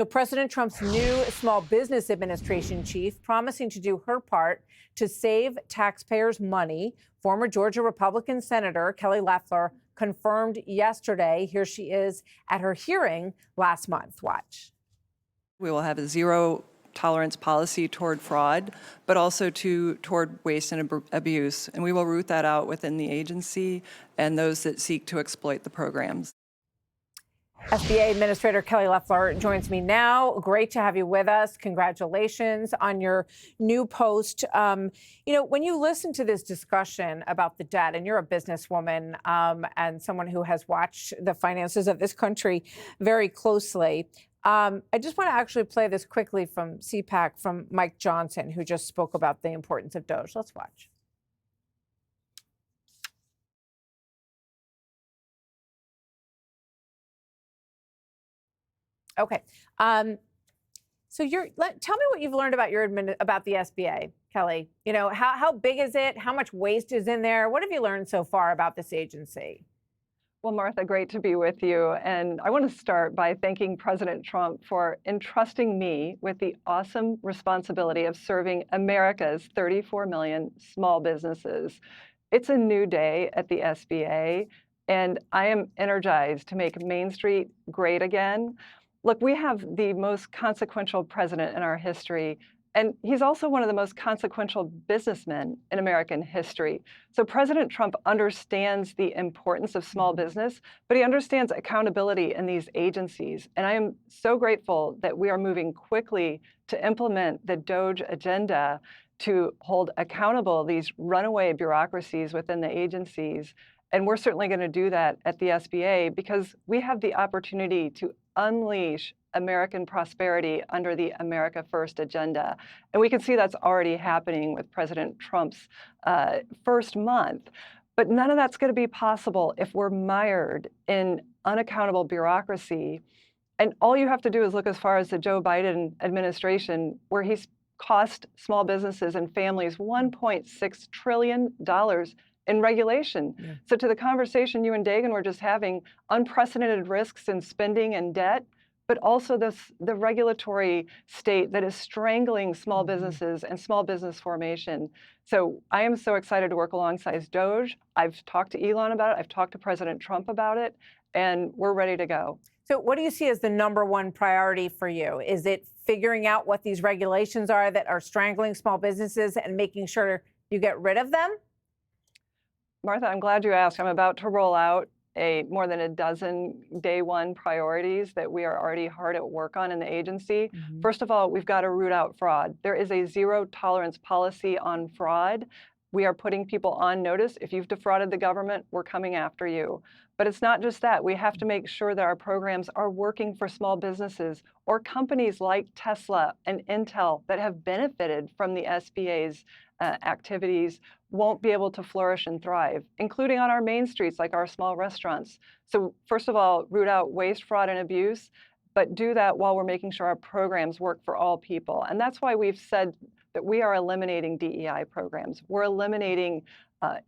So President Trump's new Small Business Administration chief promising to do her part to save taxpayers money. Former Georgia Republican Senator Kelly Loeffler confirmed yesterday. Here she is at her hearing last month. Watch. We will have a zero tolerance policy toward fraud, but also toward waste and abuse. And we will root that out within the agency and those that seek to exploit the programs. SBA Administrator Kelly Loeffler joins me now. Great to have you with us. Congratulations on your new post. When you listen to this discussion about the debt, and you're a businesswoman and someone who has watched the finances of this country very closely, I just want to actually play this quickly from CPAC from Mike Johnson, who just spoke about the importance of DOGE. Let's watch. Okay. So tell me what you've learned about the SBA, Kelly. How big is it? How much waste is in there? What have you learned so far about this agency? Well, Martha, great to be with you. And I want to start by thanking President Trump for entrusting me with the awesome responsibility of serving America's 34 million small businesses. It's a new day at the SBA, and I am energized to make Main Street great again. Look, we have the most consequential president in our history, and he's also one of the most consequential businessmen in American history. So President Trump understands the importance of small business, but he understands accountability in these agencies. And I am so grateful that we are moving quickly to implement the DOGE agenda to hold accountable these runaway bureaucracies within the agencies. And we're certainly going to do that at the SBA because we have the opportunity to unleash American prosperity under the America First agenda. And we can see that's already happening with President Trump's first month. But none of that's going to be possible if we're mired in unaccountable bureaucracy. And all you have to do is look as far as the Joe Biden administration, where he's cost small businesses and families $1.6 trillion in regulation. Yeah. So to the conversation you and Dagan were just having, unprecedented risks in spending and debt, but also the regulatory state that is strangling small businesses and small business formation. So I am so excited to work alongside DOGE. I've talked to Elon about it. I've talked to President Trump about it, and we're ready to go. So what do you see as the #1 priority for you? Is it figuring out what these regulations are that are strangling small businesses and making sure you get rid of them? Martha, I'm glad you asked. I'm about to roll out more than a dozen day one priorities that we are already hard at work on in the agency. Mm-hmm. First of all, we've got to root out fraud. There is a zero tolerance policy on fraud. We are putting people on notice. If you've defrauded the government, we're coming after you. But it's not just that. We have to make sure that our programs are working for small businesses or companies like Tesla and Intel that have benefited from the SBA's activities won't be able to flourish and thrive, including on our main streets like our small restaurants. So first of all, root out waste, fraud, and abuse, but do that while we're making sure our programs work for all people. And that's why we've said that we are eliminating DEI programs. We're eliminating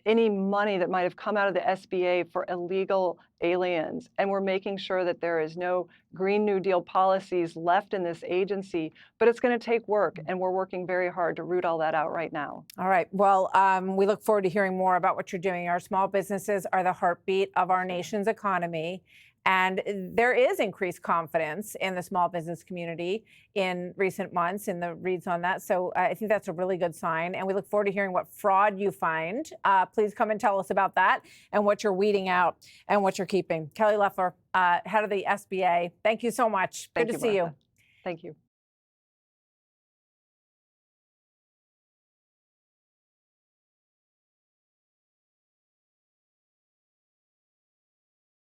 any money that might have come out of the SBA for illegal aliens. And we're making sure that there is no Green New Deal policies left in this agency, but it's going to take work, and we're working very hard to root all that out right now. All right. Well, we look forward to hearing more about what you're doing. Our small businesses are the heartbeat of our nation's economy. And there is increased confidence in the small business community in recent months in the reads on that. So I think that's a really good sign. And we look forward to hearing what fraud you find. Please come and tell us about that and what you're weeding out and what you're keeping. Kelly Loeffler, head of the SBA. Thank you so much. Good to see you. Thank you.